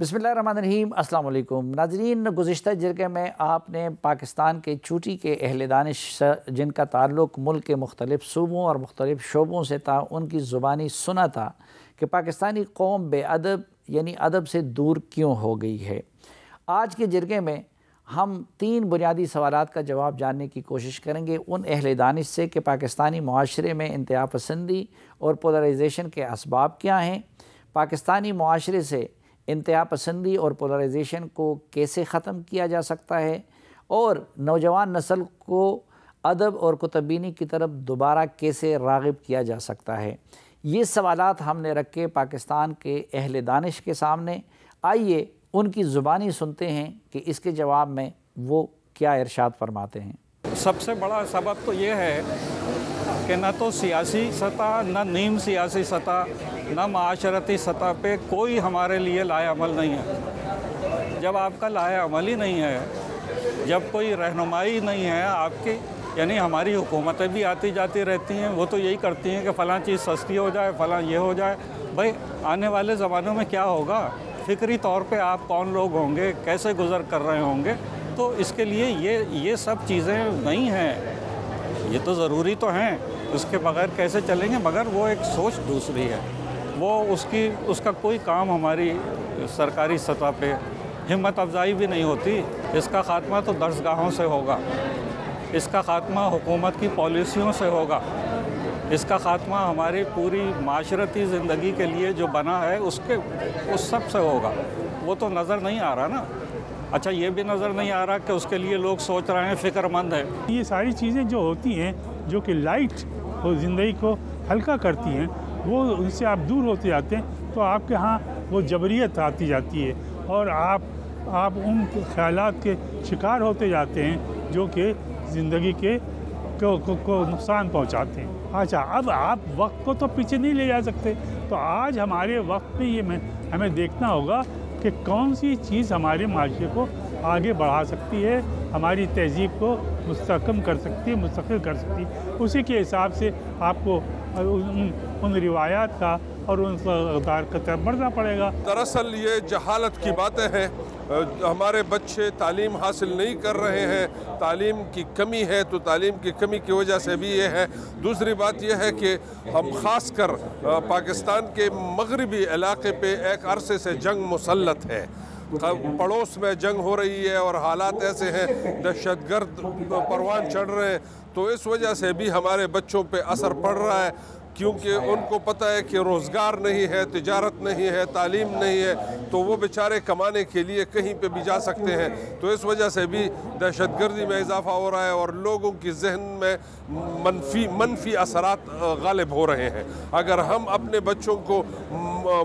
बिस्मिल्लाहिर्रहमानिर्रहीम। अस्सलाम वालेकुम नाज़रीन, गुज़िश्ता जरगे में आपने पाकिस्तान के चूटी के अहले दानिश जिनका ताल्लुक़ मुल्क के मुख्तलिफ़ सूबों और मुख्तलिफ़ शोबों से था, उनकी ज़ुबानी सुना था कि पाकिस्तानी कौम बेअदब यानी अदब से दूर क्यों हो गई है। आज के जरगे में हम 3 बुनियादी सवालात का जवाब जानने की कोशिश करेंगे उन अहले दानिश से कि पाकिस्तानी मुआशरे में इंतहा पसंदी और पोलराइजेशन के असबाब क्या हैं, पाकिस्तानी मुआशरे से इंतहा पसंदी और पोलराइजेशन को कैसे ख़त्म किया जा सकता है और नौजवान नस्ल को अदब और कुतुबीनी की तरफ दोबारा कैसे राग़िब किया जा सकता है। ये सवालात हमने रखे पाकिस्तान के अहले दानिश के सामने। आइए उनकी ज़ुबानी सुनते हैं कि इसके जवाब में वो क्या इरशाद फरमाते हैं। सबसे बड़ा सबब तो ये है कि न तो सियासी सतह, न नीम सियासी सतह, न माशरती सतह पे कोई हमारे लिए लाएअमल नहीं है। जब आपका लाएअमल ही नहीं है, जब कोई रहनुमाई नहीं है आपकी, यानी हमारी हुकूमतें भी आती जाती रहती हैं, वो तो यही करती हैं कि फ़लाँ चीज़ सस्ती हो जाए, फ़लाँ ये हो जाए। भाई आने वाले ज़मानों में क्या होगा, फ़िक्री तौर पे आप कौन लोग होंगे, कैसे गुज़र कर रहे होंगे, तो इसके लिए ये सब चीज़ें नहीं हैं। ये तो ज़रूरी तो हैं, उसके बगैर कैसे चलेंगे, मगर वो एक सोच दूसरी है। वो उसका कोई काम हमारी सरकारी सतह पे हिम्मत अफजाई भी नहीं होती। इसका ख़ात्मा तो दर्सगाहों से होगा, इसका ख़ात्मा हुकूमत की पॉलिसियों से होगा, इसका ख़ात्मा हमारी पूरी माशरती ज़िंदगी के लिए जो बना है उस सब से होगा। वो तो नज़र नहीं आ रहा ना। अच्छा, ये भी नज़र नहीं आ रहा कि उसके लिए लोग सोच रहे हैं, फ़िक्रमंद है। ये सारी चीज़ें जो होती हैं, जो कि लाइट और ज़िंदगी को हल्का करती हैं, वो उनसे आप दूर होते जाते हैं, तो आपके यहाँ वो जबरियत आती जाती है और आप उन ख़यालात के शिकार होते जाते हैं जो कि ज़िंदगी को नुकसान पहुँचाते हैं। अच्छा, अब आप वक्त को तो पीछे नहीं ले जा सकते, तो आज हमारे वक्त में हमें देखना होगा कि कौन सी चीज़ हमारे माशरे को आगे बढ़ा सकती है, हमारी तहज़ीब को मुस्तहकम कर सकती है, मुस्तक़िल कर सकती है। उसी के हिसाब से आपको उन रिवायात का और उन अक़दार की तरफ बढ़ना पड़ेगा। दरअसल ये जहालत की बातें हैं। हमारे बच्चे तालीम हासिल नहीं कर रहे हैं, तालीम की कमी है, तो तालीम की कमी की वजह से भी ये है। दूसरी बात यह है कि हम ख़ास कर पाकिस्तान के मगरबी इलाके पे एक अरसे से जंग मुसल्लत है, पड़ोस में जंग हो रही है और हालात ऐसे हैं, दहशतगर्द परवान चढ़ रहे हैं, तो इस वजह से भी हमारे बच्चों पे असर पड़ रहा है, क्योंकि उनको पता है कि रोज़गार नहीं है, तिजारत नहीं है, तालीम नहीं है, तो वो बेचारे कमाने के लिए कहीं पे भी जा सकते हैं। तो इस वजह से भी दहशतगर्दी में इजाफ़ा हो रहा है और लोगों की जहन में मनफी असरात गालिब हो रहे हैं। अगर हम अपने बच्चों को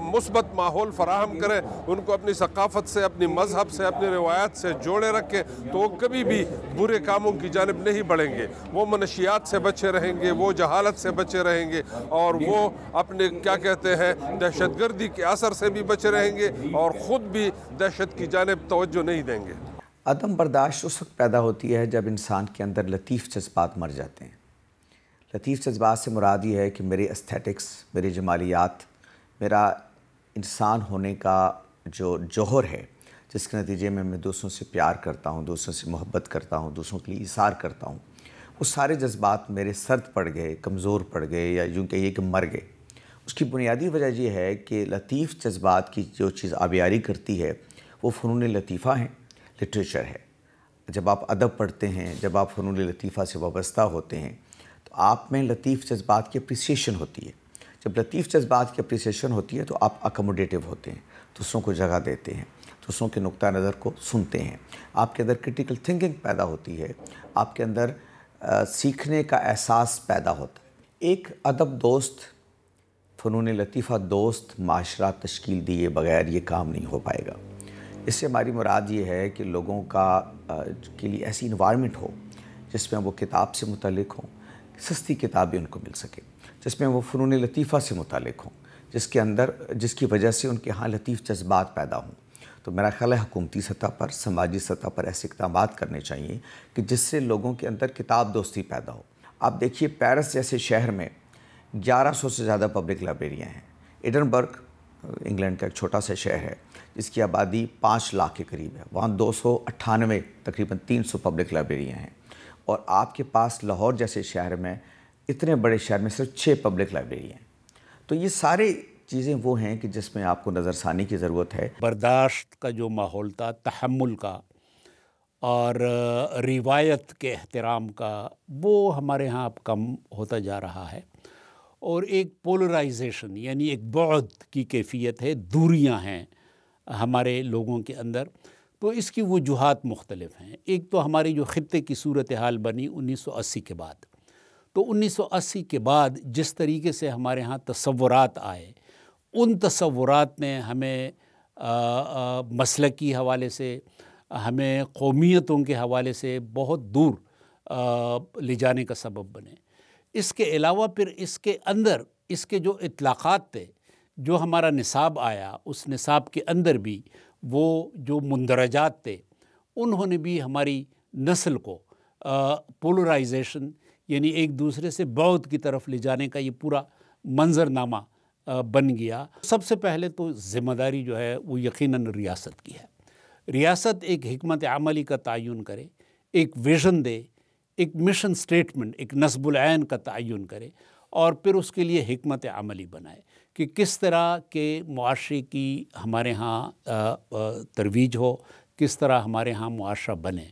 मुस्बत माहौल फराहम करें, उनको अपनी सकाफ़त से, अपनी मज़हब से, अपनी रिवायात से जोड़े रखें, तो वो कभी भी बुरे कामों की जानिब नहीं बढ़ेंगे। वो मनशियात से बचे रहेंगे, वो जहालत से बचे रहेंगे और वो अपने क्या कहते हैं दहशतगर्दी के असर से भी बचे रहेंगे और ख़ुद भी दहशत की जानिब तवज्जो नहीं देंगे। अदम बर्दाश्त उस वक्त पैदा होती है जब इंसान के अंदर लतीफ़ जज्बात मर जाते हैं। लतीफ़ जज्बात से मुराद ये है कि मेरे एस्थेटिक्स, मेरी जमालियात, मेरा इंसान होने का जो जौहर है, जिसके नतीजे में मैं दूसरों से प्यार करता हूँ, दूसरों से मोहब्बत करता हूँ, दूसरों के लिए इसार करता हूँ, वो सारे जज्बात मेरे सर्द पड़ गए, कमज़ोर पड़ गए, या यूँ कहिए कि मर गए। उसकी बुनियादी वजह यह है कि लतीफ़ जज्बात की जो चीज़ आबियारी करती है वो फ़नून लतीफ़ा हैं, लिटरेचर है। जब आप अदब पढ़ते हैं, जब आप फ़नून लतीफ़ा से वाबस्ता होते हैं, तो आप में लतीफ़ जज्बात की अप्रिसिएशन होती है। जब लतीफ़ जज्बात की अप्रिसिएशन होती है तो आप अकोमोडेटिव होते हैं, दूसरों को जगह देते हैं, दूसरों के नुक्ता नज़र को सुनते हैं, आपके अंदर क्रिटिकल थिंकिंग पैदा होती है, आपके अंदर सीखने का एहसास पैदा होता है। एक अदब दोस्त, फ़नून लतीफ़ा दोस्त माशरा तश्कील दिए बग़ैर ये काम नहीं हो पाएगा। इससे हमारी मुराद ये है कि लोगों के लिए ऐसी इन्वायरमेंट हो जिसमें वो किताब से मुतल्लिक़ हों, सस्ती किताबें उनको मिल सकें, जिसमें वो फ़नून लतीफ़ा से मुतल्लिक़ हों, जिसकी वजह से उनके यहाँ लतीफ़ जज्बात पैदा हों। तो मेरा ख़्याल है हुकूमती सतह पर, समाजी सतह पर ऐसे इक़दाम करने चाहिए कि जिससे लोगों के अंदर किताब दोस्ती पैदा हो। आप देखिए पेरिस जैसे शहर में 1100 से ज़्यादा पब्लिक लाइब्रेरियाँ हैं, एडनबर्ग انگلینڈ کا ایک چھوٹا سا شہر ہے جس کی آبادی 5 لاکھ کے قریب ہے. وہاں 298 تقریباً 300 پبلک لائبریریاں ہیں, اور آپ کے پاس لاہور جیسے شہر میں, اتنے بڑے شہر میں صرف 6 پبلک لائبریری ہیں. تو یہ سارے چیزیں وہ ہیں کہ جس میں آپ کو نظر ثانی کی ضرورت ہے. برداشت کا جو ماحول تھا, تحمل کا اور روایت کے احترام کا, وہ ہمارے ہاں اب کم ہوتا جا رہا ہے, اور ایک پولرائزیشن یعنی ایک بعد کی کیفیت ہے, دوریاں ہیں ہمارے لوگوں کے اندر. تو اس کی وجوہات مختلف ہیں. ایک تو ہماری جو خطے کی صورتحال بنی 1980 کے بعد, تو 1980 کے بعد جس طریقے سے ہمارے ہاں تصورات آئے, ان تصورات نے ہمیں مسلکی حوالے سے, ہمیں قومیتوں کے حوالے سے بہت دور لے جانے کا سبب بنے. اس کے علاوہ پھر اس کے اندر اس کے جو اطلاقات تھے, جو ہمارا نصاب آیا, اس نصاب کے اندر بھی وہ جو مندرجات تھے, انہوں نے بھی ہماری نسل کو پولرائزیشن یعنی ایک دوسرے سے بعد کی طرف لے جانے کا یہ پورا منظرنامہ بن گیا. سب سے پہلے تو ذمہ داری جو ہے وہ یقیناً ریاست کی ہے. ریاست ایک حکمت عملی کا تعین کرے, ایک ویژن دے, ایک مشن سٹیٹمنٹ, ایک نصب العین کا تعین کرے, اور پھر اس کے لیے حکمت عملی بنائے کہ کس طرح کے معاشرے کی ہمارے ہاں ترویج ہو, کس طرح ہمارے ہاں معاشرہ بنے.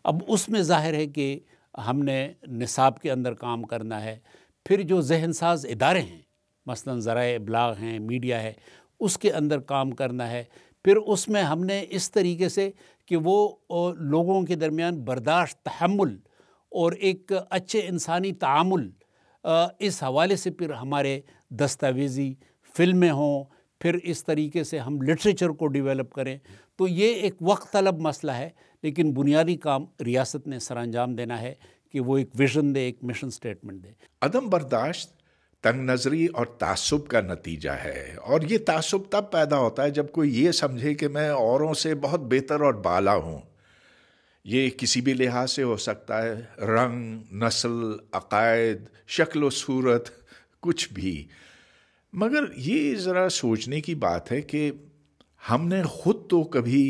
اب اس میں ظاہر ہے کہ ہم نے نصاب کے اندر کام کرنا ہے. پھر جو ذہن ساز ادارے ہیں, مثلا ذرائع ابلاغ ہیں, میڈیا ہے, اس کے اندر کام کرنا ہے. پھر اس میں ہم نے اس طریقے سے کہ وہ لوگوں کے درمیان برداشت, تحمل اور ایک اچھے انسانی تعامل, اس حوالے سے پھر ہمارے دستاویزی فلمیں ہوں, پھر اس طریقے سے ہم لٹریچر کو ڈیولپ کریں. تو یہ ایک وقت طلب مسئلہ ہے, لیکن بنیادی کام ریاست نے سر انجام دینا ہے کہ وہ ایک ویژن دے, ایک مشن سٹیٹمنٹ دے. عدم برداشت تنگ نظری اور تعصب کا نتیجہ ہے, اور یہ تعصب تب پیدا ہوتا ہے جب کوئی یہ سمجھے کہ میں اوروں سے بہت بہتر اور بالا ہوں. یہ کسی بھی لحاظ سے ہو سکتا ہے, رنگ, نسل, عقائد, شکل و صورت, کچھ بھی. مگر یہ ذرا سوچنے کی بات ہے کہ ہم نے خود تو کبھی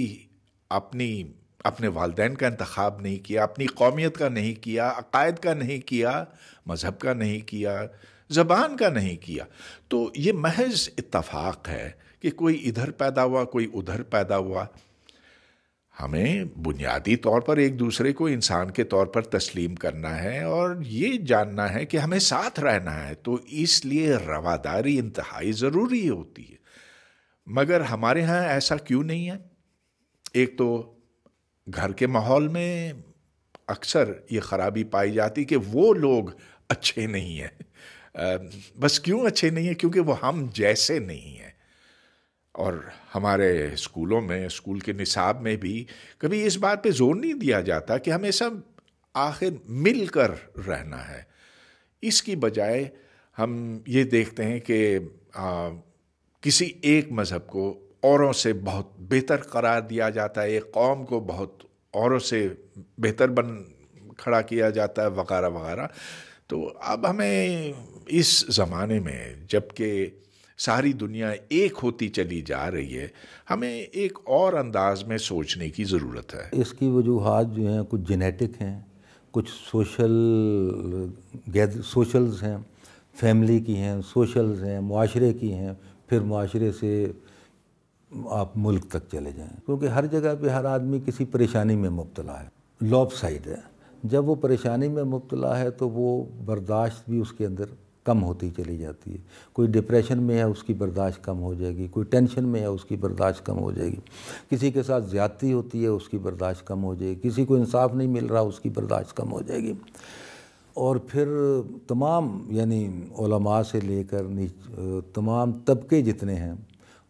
اپنے والدین کا انتخاب نہیں کیا, اپنی قومیت کا نہیں کیا, عقائد کا نہیں کیا, مذہب کا نہیں کیا, زبان کا نہیں کیا. تو یہ محض اتفاق ہے کہ کوئی ادھر پیدا ہوا, کوئی ادھر پیدا ہوا. ہمیں بنیادی طور پر ایک دوسرے کو انسان کے طور پر تسلیم کرنا ہے, اور یہ جاننا ہے کہ ہمیں ساتھ رہنا ہے. تو اس لیے رواداری انتہائی ضروری ہوتی ہے. مگر ہمارے ہاں ایسا کیوں نہیں ہے؟ ایک تو گھر کے ماحول میں اکثر یہ خرابی پائی جاتی کہ وہ لوگ اچھے نہیں ہیں. بس کیوں اچھے نہیں ہیں؟ کیونکہ وہ ہم جیسے نہیں ہیں. اور ہمارے اسکولوں میں, اسکول کے نصاب میں بھی کبھی اس بات پہ زور نہیں دیا جاتا کہ ہمیں سب آخر مل کر رہنا ہے. اس کی بجائے ہم یہ دیکھتے ہیں کہ کسی ایک مذہب کو اوروں سے بہت بہتر قرار دیا جاتا ہے, ایک قوم کو بہت اوروں سے بہتر کھڑا کیا جاتا ہے, وغیرہ وغیرہ. تو اب ہمیں اس زمانے میں جب کہ ساری دنیا ایک ہوتی چلی جا رہی ہے, ہمیں ایک اور انداز میں سوچنے کی ضرورت ہے. اس کی وجوہات جو ہیں کچھ جینیٹک ہیں, کچھ سوشلز ہیں, فیملی کی ہیں, سوشلز ہیں, معاشرے کی ہیں, پھر معاشرے سے آپ ملک تک چلے جائیں. کیونکہ ہر جگہ پہ ہر آدمی کسی پریشانی میں مبتلا ہے, لوب سائڈ ہے. جب وہ پریشانی میں مبتلا ہے تو وہ برداشت بھی اس کے اندر کم ہوتی چلی جاتی ہے. کوئی ڈپریشن میں ہے, اس کی برداشت کم ہو جائے گی. کوئی ٹینشن میں ہے, اس کی برداشت کم ہو جائے گی. کسی کے ساتھ زیادتی ہوتی ہے, اس کی برداشت کم ہو جائے گی. کسی کو انصاف نہیں مل رہا, اس کی برداشت کم ہو جائے گی. اور پھر تمام یعنی علماء سے لے کر تمام طبقے جتنے ہیں,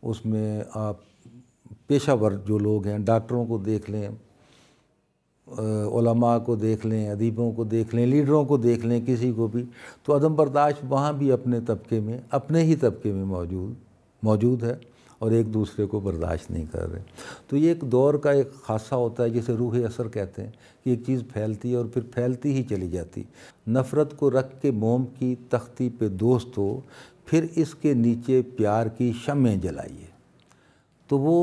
اس میں آپ پیشہ ور جو لوگ ہیں, ڈاکٹروں کو دیکھ لیں, علماء کو دیکھ لیں, ادیبوں کو دیکھ لیں, لیڈروں کو دیکھ لیں, کسی کو بھی, تو عدم برداشت وہاں بھی اپنے طبقے میں, اپنے ہی طبقے میں موجود ہے, اور ایک دوسرے کو برداشت نہیں کر رہے. تو یہ ایک دور کا ایک خاصہ ہوتا ہے جسے روح اثر کہتے ہیں, کہ ایک چیز پھیلتی ہے اور پھر پھیلتی ہی چلی جاتی. نفرت کو رکھ کے موم کی تختی پہ دوست ہو, پھر اس کے نیچے پیار کی شمعیں جلائیے۔ تو وہ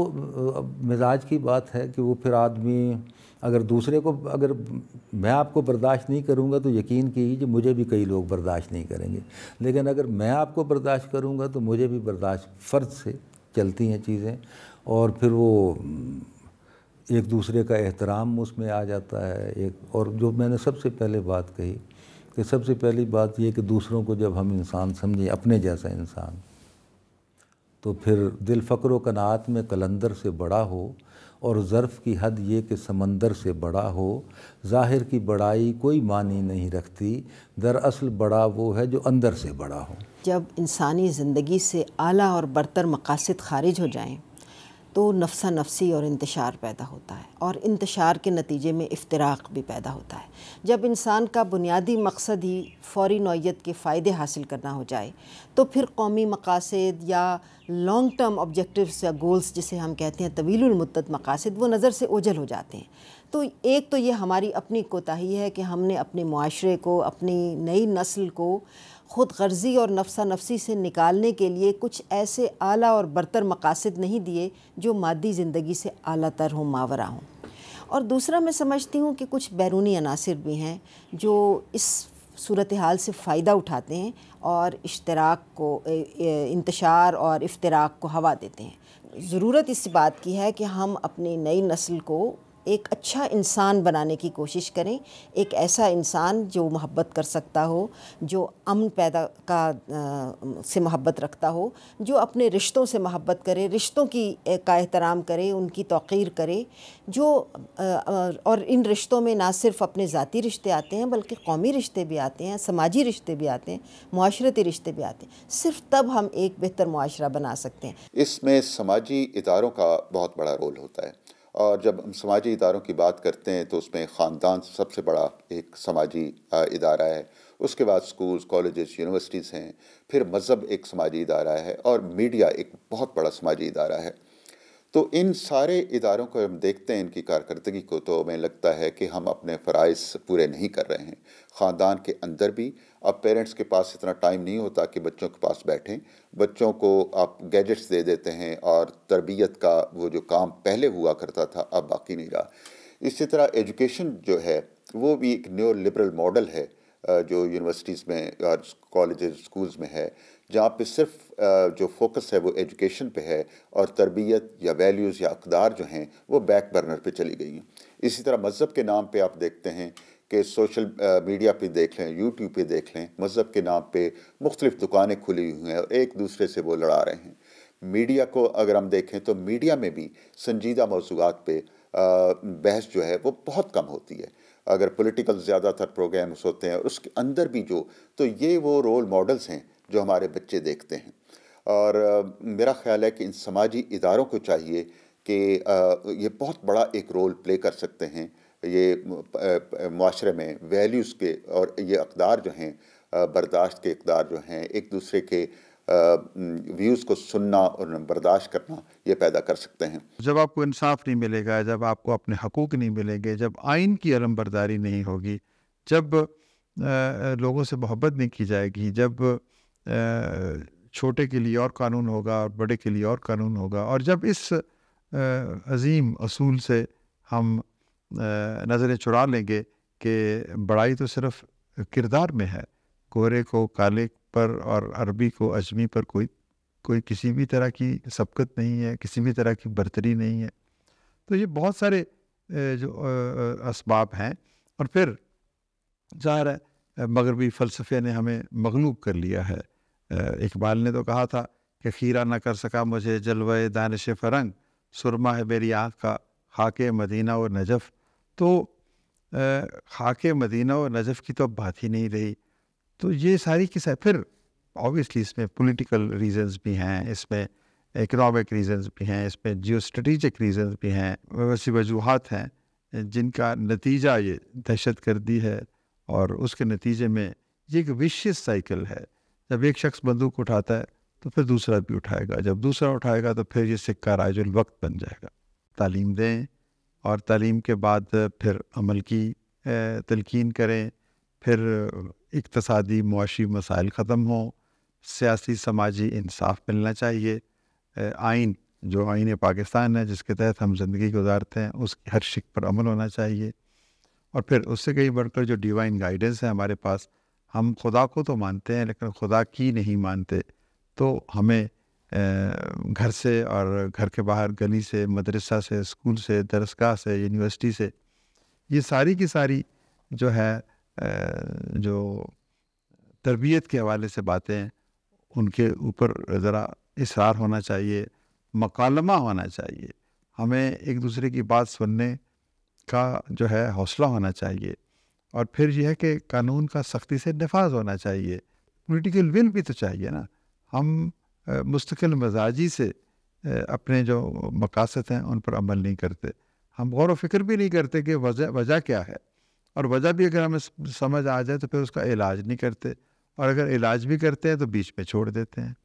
مزاج کی بات ہے کہ وہ پھر آدمی اگر دوسرے کو، اگر میں آپ کو برداشت نہیں کروں گا تو یقین کیجیے مجھے بھی کئی لوگ برداشت نہیں کریں گے، لیکن اگر میں آپ کو برداشت کروں گا تو مجھے بھی برداشت، فرض سے چلتی ہیں چیزیں، اور پھر وہ ایک دوسرے کا احترام اس میں آ جاتا ہے۔ اور جو میں نے سب سے پہلے بات کہی کہ سب سے پہلی بات یہ کہ دوسروں کو جب ہم انسان سمجھیں، اپنے جیسا انسان، تو پھر دل فقر و قناعت میں قلندر سے بڑا ہو، اور ظرف کی حد یہ کہ سمندر سے بڑا ہو۔ ظاہر کی بڑائی کوئی معنی نہیں رکھتی، دراصل بڑا وہ ہے جو اندر سے بڑا ہو۔ جب انسانی زندگی سے اعلیٰ اور برتر مقاصد خارج ہو جائیں تو نفسا نفسی اور انتشار پیدا ہوتا ہے، اور انتشار کے نتیجے میں افتراق بھی پیدا ہوتا ہے۔ جب انسان کا بنیادی مقصد ہی فوری نوعیت کے فائدے حاصل کرنا ہو جائے تو پھر قومی مقاصد یا لانگ ٹرم آبجیکٹیوز یا گولز جسے ہم کہتے ہیں طویل المدت مقاصد، وہ نظر سے اوجھل ہو جاتے ہیں۔ تو ایک تو یہ ہماری اپنی کوتاہی ہے کہ ہم نے اپنے معاشرے کو، اپنی نئی نسل کو خود غرضی اور نفسا نفسی سے نکالنے کے لیے کچھ ایسے اعلیٰ اور برتر مقاصد نہیں دیے جو مادی زندگی سے اعلیٰ تر ہوں، ماورا ہوں۔ اور دوسرا میں سمجھتی ہوں کہ کچھ بیرونی عناصر بھی ہیں جو اس صورتحال سے فائدہ اٹھاتے ہیں اور اشتراک کو، انتشار اور افتراق کو ہوا دیتے ہیں۔ ضرورت اس بات کی ہے کہ ہم اپنی نئی نسل کو ایک اچھا انسان بنانے کی کوشش کریں، ایک ایسا انسان جو محبت کر سکتا ہو، جو امن پیدا سے محبت رکھتا ہو، جو اپنے رشتوں سے محبت کرے، رشتوں کا احترام کرے، ان کی توقیر کرے، جو اور ان رشتوں میں نہ صرف اپنے ذاتی رشتے آتے ہیں بلکہ قومی رشتے بھی آتے ہیں، سماجی رشتے بھی آتے ہیں، معاشرتی رشتے بھی آتے ہیں۔ صرف تب ہم ایک بہتر معاشرہ بنا سکتے ہیں۔ اس میں سماجی اداروں کا بہت بڑا رول ہوتا ہے، اور جب ہم سماجی اداروں کی بات کرتے ہیں تو اس میں خاندان سب سے بڑا ایک سماجی ادارہ ہے، اس کے بعد سکولز، کالجز، یونیورسٹیز ہیں، پھر مذہب ایک سماجی ادارہ ہے، اور میڈیا ایک بہت بڑا سماجی ادارہ ہے۔ تو ان سارے اداروں کو ہم دیکھتے ہیں، ان کی کارکردگی کو، تو ہمیں لگتا ہے کہ ہم اپنے فرائض پورے نہیں کر رہے ہیں۔ خاندان کے اندر بھی اب پیرنٹس کے پاس اتنا ٹائم نہیں ہوتا کہ بچوں کے پاس بیٹھیں، بچوں کو آپ گیجٹس دے دیتے ہیں، اور تربیت کا وہ جو کام پہلے ہوا کرتا تھا اب باقی نہیں رہا۔ اسی طرح ایجوکیشن جو ہے وہ بھی ایک نیو لبرل ماڈل ہے جو یونیورسٹیز میں اور کالجز، اسکولز میں ہے، جہاں پہ صرف جو فوکس ہے وہ ایجوکیشن پہ ہے، اور تربیت یا ویلیوز یا اقدار جو ہیں وہ بیک برنر پہ چلی گئی ہیں۔ اسی طرح مذہب کے نام پہ آپ دیکھتے ہیں کہ سوشل میڈیا پہ دیکھ لیں، یوٹیوب پہ دیکھ لیں، مذہب کے نام پہ مختلف دکانیں کھلی ہوئی ہیں اور ایک دوسرے سے وہ لڑا رہے ہیں۔ میڈیا کو اگر ہم دیکھیں تو میڈیا میں بھی سنجیدہ موضوعات پہ بحث جو ہے وہ بہت کم ہوتی ہے۔ اگر پولیٹیکل زیادہ تر پروگرامز ہوتے ہیں، اور اس کے اندر بھی تو یہ وہ رول ماڈلز ہیں جو ہمارے بچے دیکھتے ہیں۔ اور میرا خیال ہے کہ ان سماجی اداروں کو چاہیے کہ یہ بہت بڑا ایک رول پلے کر سکتے ہیں یہ معاشرے میں ویلیوز کے، اور یہ اقدار جو ہیں، برداشت کے اقدار جو ہیں، ایک دوسرے کے ویوز کو سننا اور برداشت کرنا، یہ پیدا کر سکتے ہیں۔ جب آپ کو انصاف نہیں ملے گا، جب آپ کو اپنے حقوق نہیں ملیں گے، جب آئین کی علم برداری نہیں ہوگی، جب لوگوں سے محبت نہیں کی جائے گی، جب چھوٹے کے لیے اور قانون ہوگا اور بڑے کے لیے اور قانون ہوگا، اور جب اس عظیم اصول سے ہم نظریں چرا لیں گے کہ بڑائی تو صرف کردار میں ہے، گورے کو کالے پر اور عربی کو اجمی پر کوئی کسی بھی طرح کی سبقت نہیں ہے، کسی بھی طرح کی برتری نہیں ہے، تو یہ بہت سارے جو اسباب ہیں۔ اور پھر ظاہر ہے مغربی فلسفے نے ہمیں مغلوب کر لیا ہے۔ اقبال نے تو کہا تھا کہ خیرہ نہ کر سکا مجھے جلوہ دانش فرنگ، سرما ہے میری آنکھ کا خاک مدینہ و نجف۔ تو خاک مدینہ و نجف کی تو اب بات ہی نہیں رہی۔ تو یہ ساری قصہ، پھر آبویسلی اس میں پولیٹیکل ریزنز بھی ہیں، اس میں اکنامک ریزنز بھی ہیں، اس میں جیو اسٹریٹجک ریزنز بھی ہیں، ویسی وجوہات ہیں جن کا نتیجہ یہ دہشت گردی ہے، اور اس کے نتیجے میں یہ ایک ویشیس سائیکل ہے۔ جب ایک شخص بندوق اٹھاتا ہے تو پھر دوسرا بھی اٹھائے گا، جب دوسرا اٹھائے گا تو پھر یہ سکہ رائج الوقت بن جائے گا۔ تعلیم دیں، اور تعلیم کے بعد پھر عمل کی تلقین کریں، پھر اقتصادی معاشی مسائل ختم ہوں، सियासी समाजी इंसाफ मिलना चाहिए। आइन जो आइन पाकिस्तान है जिसके तहत हम ज़िंदगी गुजारते हैं उसकी हर शिक पर अमल होना चाहिए। और फिर उससे कहीं बढ़कर जो डिवाइन गाइडेंस है हमारे पास, हम खुदा को तो मानते हैं लेकिन खुदा की नहीं मानते, तो हमें घर से और घर के बाहर गली से, मदरसा से, स्कूल से, दरसगाह से, यूनिवर्सिटी से, ये सारी की सारी जो है जो तरबियत के हवाले से बातें हैं उनके ऊपर ज़रा इसरार होना चाहिए, मकालमा होना चाहिए। हमें एक दूसरे की बात सुनने का जो है हौसला होना चाहिए। और फिर यह है कि कानून का सख्ती से नफाज होना चाहिए। पॉलिटिकल विल भी तो चाहिए ना। हम मुस्तकिल मजाजी से अपने जो मकासद हैं उन पर अमल नहीं करते। हम गौर व फिक्र भी नहीं करते कि वजह क्या है, और वजह भी अगर हमें समझ आ जाए तो फिर उसका इलाज नहीं करते, और अगर इलाज भी करते हैं तो बीच में छोड़ देते हैं।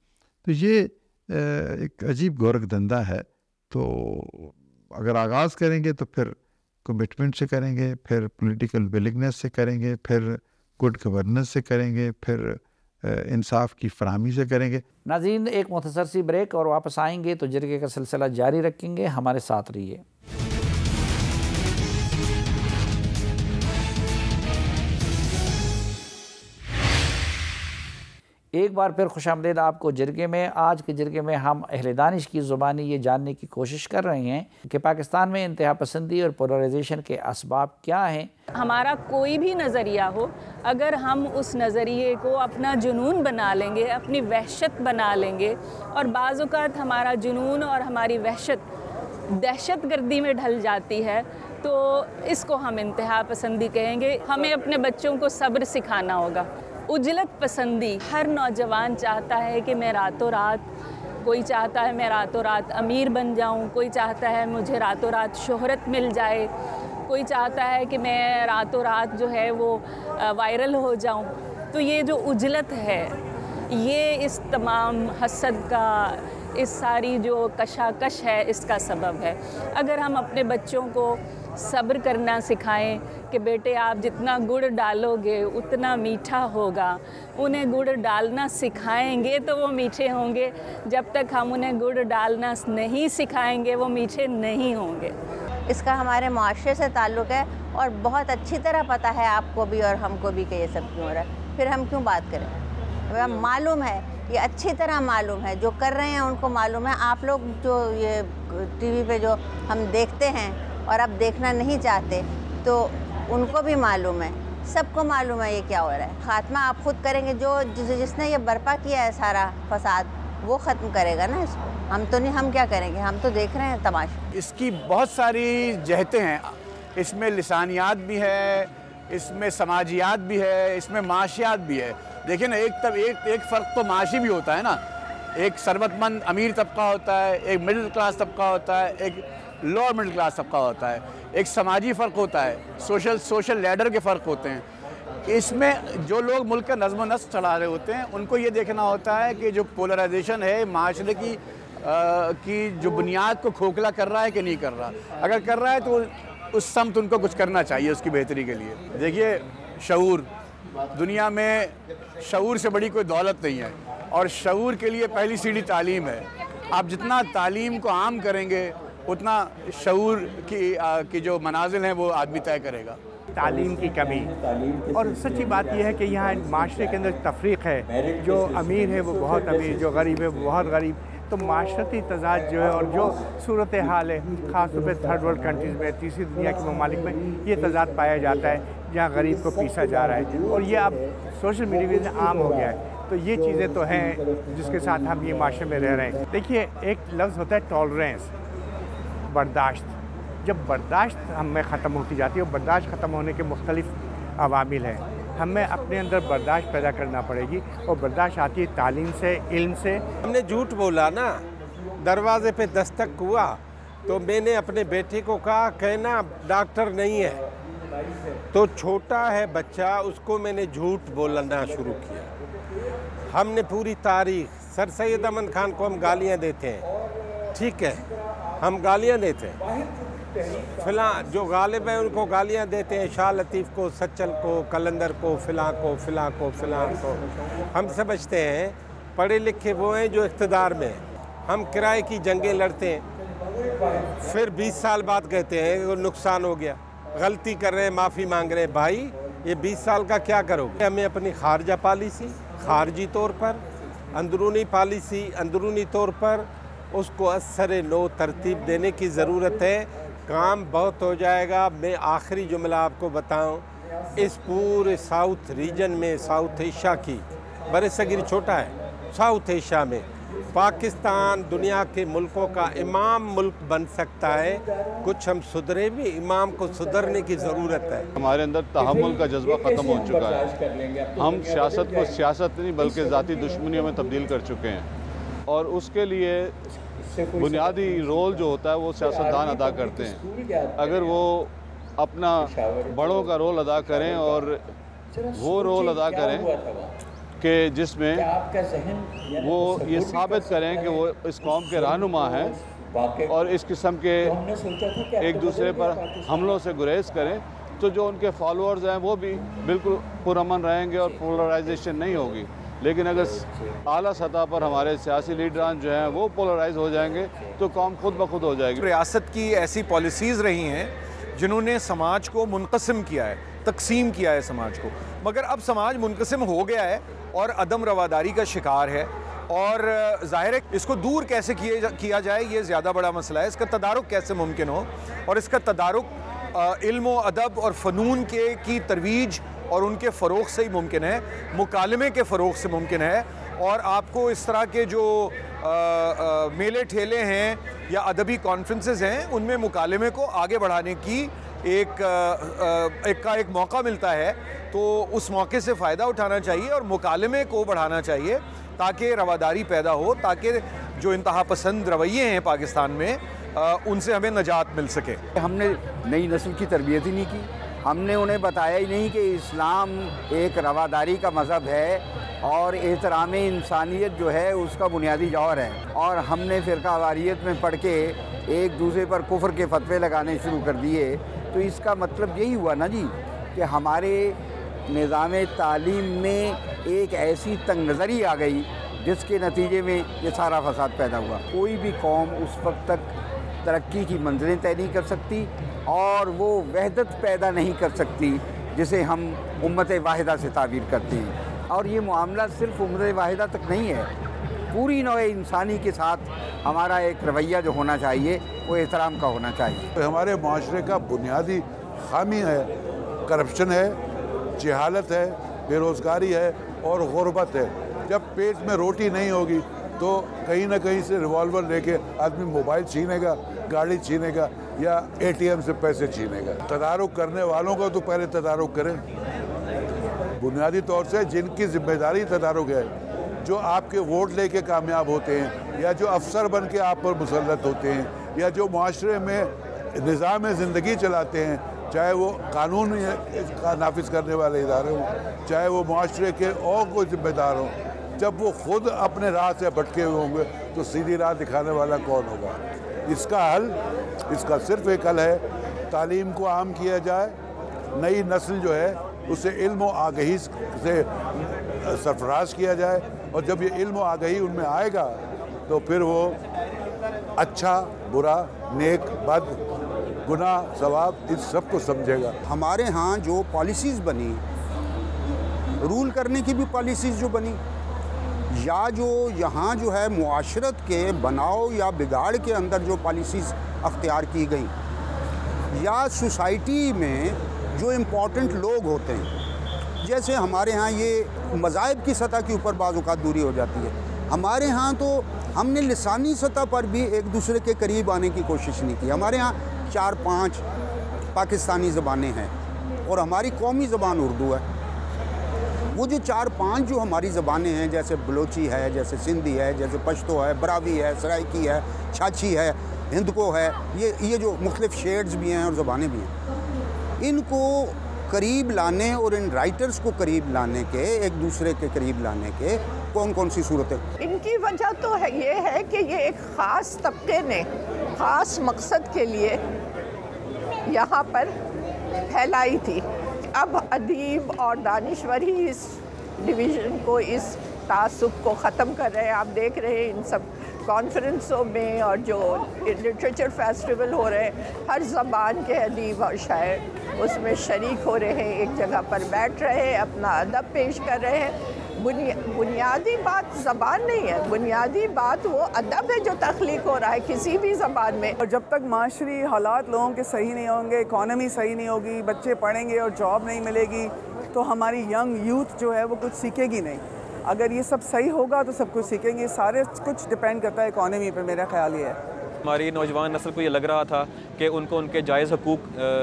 तो ये एक अजीब गोरख धंधा है। तो अगर आगाज़ करेंगे तो फिर कमिटमेंट से करेंगे, फिर पॉलिटिकल विलिंगनेस से करेंगे, फिर गुड गवर्नेंस से करेंगे, फिर इंसाफ की फराहमी से करेंगे। नाज़रीन, एक मुख्तसर सी ब्रेक और वापस आएंगे तो जरगे का सिलसिला जारी रखेंगे। हमारे साथ रहिए। एक बार फिर खुशामदीद आपको जरगे में। आज के जरगे में हम अहले दानिश की ज़ुबानी ये जानने की कोशिश कर रहे हैं कि पाकिस्तान में इंतहा पसंदी और पोलराइजेशन के असबाब क्या हैं। हमारा कोई भी नज़रिया हो, अगर हम उस नज़रिए को अपना जुनून बना लेंगे, अपनी वहशत बना लेंगे, और बाज़ औक़ात हमारा जुनून और हमारी वहशत दहशत गर्दी में ढल जाती है, तो इसको हम इंतहा पसंदी कहेंगे। हमें अपने बच्चों को सब्र सिखाना होगा। उजलत पसंदी, हर नौजवान चाहता है कि मैं रातों रात, कोई चाहता है मैं रातों रात अमीर बन जाऊं, कोई चाहता है मुझे रातों रात शोहरत मिल जाए, कोई चाहता है कि मैं रातों रात जो है वो वायरल हो जाऊं। तो ये जो उजलत है, ये इस तमाम हसद का, इस सारी जो कशाकश है, इसका सबब है। अगर हम अपने बच्चों को सब्र करना सिखाएं कि बेटे आप जितना गुड़ डालोगे उतना मीठा होगा, उन्हें गुड़ डालना सिखाएंगे तो वो मीठे होंगे। जब तक हम उन्हें गुड़ डालना नहीं सिखाएंगे वो मीठे नहीं होंगे। इसका हमारे माशरे से ताल्लुक़ है और बहुत अच्छी तरह पता है आपको भी और हमको भी कि ये सब क्यों हो रहा है। फिर हम क्यों बात करें? हमें मालूम है, ये अच्छी तरह मालूम है, जो कर रहे हैं उनको मालूम है। आप लोग जो ये टीवी पे जो हम देखते हैं और अब देखना नहीं चाहते, तो उनको भी मालूम है, सबको मालूम है ये क्या हो रहा है। ख़ात्मा आप खुद करेंगे, जिसने ये बर्पा किया है सारा फसाद, वो ख़त्म करेगा ना इसको। हम तो नहीं, हम क्या करेंगे? हम तो देख रहे हैं तमाशा। इसकी बहुत सारी जहतें हैं, इसमें लिसानियात भी है, इसमें समाजियात भी है, इसमें माशियात भी है। देखिए ना, एक फ़र्क तो माशी भी होता है ना। एक सरबतमंद अमीर तबका होता है, एक मिडिल क्लास तबका होता है, एक लोअर मिडिल क्लास तबका होता है, एक समाजी फ़र्क होता है, सोशल लैडर के फ़र्क होते हैं। इसमें जो लोग मुल्क का नज़्म व नस्क चला रहे होते हैं उनको ये देखना होता है कि जो पोलराइजेशन है माशरे की जो बुनियाद को खोखला कर रहा है कि नहीं कर रहा। अगर कर रहा है तो उस समत उनको कुछ करना चाहिए उसकी बेहतरी के लिए। देखिए, शऊर, दुनिया में शऊर से बड़ी कोई दौलत नहीं है, और शऊर के लिए पहली सीढ़ी तालीम है। आप जितना तालीम को आम करेंगे उतना शऊर की जो मनाजिल हैं वो आदमी तय करेगा। तालीम की कमी, और सच्ची बात यह है कि यहाँ माशरे के अंदर तफरीक है, जो अमीर है वो बहुत अमीर, जो गरीब है वो बहुत गरीब। तो माशरती तजाद जो है और जो सूरत हाल है ख़ास तौर पर थर्ड वर्ल्ड कंट्रीज़ में, तीसरी दुनिया के ममालिक में ये तजाद पाया जाता है जहाँ गरीब को पीसा जा रहा है, और ये अब सोशल मीडिया में आम हो गया है। तो ये चीज़ें तो हैं जिसके साथ हम ये माशरे में रह रहे हैं। देखिए, एक लफ्ज़ होता है टॉलरेंस, बर्दाश्त। जब बर्दाश्त हम में ख़त्म होती जाती है, और बर्दाश्त ख़त्म होने के मुख्तलिफ़ अवामिल हैं, हमें अपने अंदर बर्दाश्त पैदा करना पड़ेगी, और बर्दाश्त आती है तालीम से, इल्म से। हमने झूठ बोला ना, दरवाजे पे दस्तक हुआ तो मैंने अपने बेटे को कहा कहना डॉक्टर नहीं है, तो छोटा है बच्चा, उसको मैंने झूठ बोलना शुरू किया। हमने पूरी तारीख, सर सैयद अमन खान को हम गालियाँ देते हैं, ठीक है, हम गालियाँ देते हैं, फ़िलहां जो गालिब हैं उनको गालियाँ देते हैं, शाह लतीफ़ को, सच्चल को, कलंदर को, फ़िलहां को। हम समझते हैं पढ़े लिखे वो हैं जो इक़्तिदार में हैं। हम किराए की जंगें लड़ते हैं, फिर 20 साल बाद कहते हैं वो नुकसान हो गया, गलती कर रहे हैं, माफ़ी मांग रहे हैं। भाई ये 20 साल का क्या करोगे? हमें अपनी खारजा पॉलिसी खारजी तौर पर, अंदरूनी पॉलिसी अंदरूनी तौर पर उसको असर नो तरतीब देने की ज़रूरत है। काम बहुत हो जाएगा। मैं आखिरी जुमला आपको बताऊं, इस पूरे साउथ रीजन में, साउथ एशिया की, बरसगीर छोटा है, साउथ एशिया में पाकिस्तान दुनिया के मुल्कों का इमाम मुल्क बन सकता है। कुछ हम सुधरे भी, इमाम को सुधरने की ज़रूरत है। हमारे अंदर तहम्मुल का जज्बा ख़त्म हो चुका है। हम सियासत को सियासत नहीं बल्कि ज़ाती दुश्मनियों में तब्दील कर चुके हैं, और उसके लिए बुनियादी रोल जो होता है वो सियासतदान अदा करते हैं। अगर वो अपना बड़ों का रोल अदा करें और वो रोल अदा करें कि जिसमें वो ये साबित करें कि वो इस कौम के रहनुमा हैं और इस किस्म के एक दूसरे पर हमलों से गुरेज करें, तो जो उनके फॉलोअर्स हैं वो भी बिल्कुल पुरअमन रहेंगे और पोलराइजेशन नहीं होगी। लेकिन अगर आला सतह पर हमारे सियासी लीडरान जो हैं वो पोलराइज हो जाएंगे तो कौम खुद ब खुद हो जाएगी। रियासत की ऐसी पॉलिसीज़ रही हैं जिन्होंने समाज को मुनक़सिम किया है, तकसीम किया है समाज को, मगर अब समाज मुनक़सिम हो गया है और अदम रवादारी का शिकार है। और ज़ाहिर है इसको दूर कैसे किया जाए ये ज़्यादा बड़ा मसला है। इसका तदारुक कैसे मुमकिन हो, और इसका तदारुक इल्म व अदब और फ़नून की तरवीज और उनके फ़रोग़ से ही मुमकिन है, मुकालमे के फ़रोग़ से मुमकिन है। और आपको इस तरह के जो मेले ठेले हैं या अदबी कॉन्फ्रेंसेस हैं उनमें मुकालमे को आगे बढ़ाने की एक मौका मिलता है, तो उस मौके से फ़ायदा उठाना चाहिए और मुकालमे को बढ़ाना चाहिए ताकि रवादारी पैदा हो, ताकि जो इंतहा पसंद रवैये हैं पाकिस्तान में उनसे हमें नजात मिल सके। हमने नई नस्ल की तरबियत ही नहीं की, हमने उन्हें बताया ही नहीं कि इस्लाम एक रवादारी का मज़हब है और एहतराम इंसानियत जो है उसका बुनियादी जौहर है। और हमने फ़िरका वारियत में पढ़ के एक दूसरे पर कुफ्र के फतवे लगाने शुरू कर दिए। तो इसका मतलब यही हुआ ना जी कि हमारे निज़ाम तालीम में एक ऐसी तंग नज़री आ गई जिसके नतीजे में ये सारा फसाद पैदा हुआ। कोई भी कौम उस वक्त तक तरक्की की मंजिलें तय नहीं कर सकती और वो वहदत पैदा नहीं कर सकती जिसे हम उम्मत वाहिदा से ताबीर करते हैं। और ये मामला सिर्फ उम्मत वाहिदा तक नहीं है, पूरी नौ इंसानी के साथ हमारा एक रवैया जो होना चाहिए वो एहतराम का होना चाहिए। तो हमारे माशरे का बुनियादी खामी है, करप्शन है, जहालत है, बेरोज़गारी है और गुर्बत है। जब पेट में रोटी नहीं होगी तो कहीं ना कहीं से रिवॉल्वर लेके आदमी मोबाइल छीनेगा, गाड़ी छीनेगा या ATM से पैसे छीनेगा। तदारुक करने वालों का तो पहले तदारुक करें। बुनियादी तौर से जिनकी जिम्मेदारी तदारुक है, जो आपके वोट लेके कामयाब होते हैं या जो अफसर बन के आप पर मुसल्लत होते हैं या जो माशरे में निज़ाम ज़िंदगी चलाते हैं, चाहे वो कानून का नाफिज करने वाले इदारे हों, चाहे वो माशरे के और कोई जिम्मेदार हों, जब वो ख़ुद अपने राह से भटके हुए होंगे तो सीधी राह दिखाने वाला कौन होगा? इसका सिर्फ एक हल है, तालीम को आम किया जाए, नई नस्ल जो है उसे इल्म व आगही से सरफराज किया जाए, और जब ये इल्म व आगही उनमें आएगा तो फिर वो अच्छा बुरा, नेक बद, गुनाह सवाब इस सब को समझेगा। हमारे यहाँ जो पॉलिसीज़ बनी, रूल करने की भी पॉलिसीज़ जो बनी, या जो यहाँ जो है मुआशरत के बनाव या बिगाड़ के अंदर जो पॉलिसीज़ अख्तियार की गई, या सोसाइटी में जो इम्पोर्टेंट लोग होते हैं, जैसे हमारे यहाँ ये मज़ाहिब की सतह के ऊपर बाज़ औक़ात दूरी हो जाती है। हमारे यहाँ तो हमने लिसानी सतह पर भी एक दूसरे के करीब आने की कोशिश नहीं की। हमारे यहाँ 4-5 पाकिस्तानी ज़बानें हैं और हमारी कौमी ज़बान उर्दू है। वो जो 4-5 जो हमारी ज़बानें हैं, जैसे बलोची है, जैसे सिंधी है, जैसे पश्तो है, बरावी है, सराइकी है, छाछी है, हिंदको है, ये जो मुख्तलिफ शेड्स भी हैं और ज़बानें भी हैं, इनको करीब लाने और इन राइटर्स को करीब लाने के, एक दूसरे के करीब लाने के कौन कौन सी सूरतें? इनकी वजह तो है ये है कि ये एक ख़ास तबके ने ख़ास मकसद के लिए यहाँ पर फैलाई थी। अब अदीब और दानिश्वर ही इस डिवीज़न को, इस तासुब को ख़त्म कर रहे हैं। आप देख रहे हैं इन सब कॉन्फ्रेंसों में और जो लिटरेचर फेस्टिवल हो रहे हैं, हर ज़बान के अदीब और शायर उसमें शरीक हो रहे हैं, एक जगह पर बैठ रहे हैं, अपना अदब पेश कर रहे हैं। बुनियादी बात ज़बान नहीं है, बुनियादी बात वो अदब है जो तख्लीक हो रहा है किसी भी ज़बान में। और जब तक माशरी हालात लोगों के सही नहीं होंगे, इकॉनमी सही नहीं होगी, बच्चे पढ़ेंगे और जॉब नहीं मिलेगी, तो हमारी यंग यूथ जो है वो कुछ सीखेगी नहीं। अगर ये सब सही होगा तो सब कुछ सीखेंगे। सारे कुछ डिपेंड करता है इकॉनमी पे, मेरा ख्याल ये है। हमारी नौजवान नस्ल को ये लग रहा था कि उनको उनके जायज़ हकूक़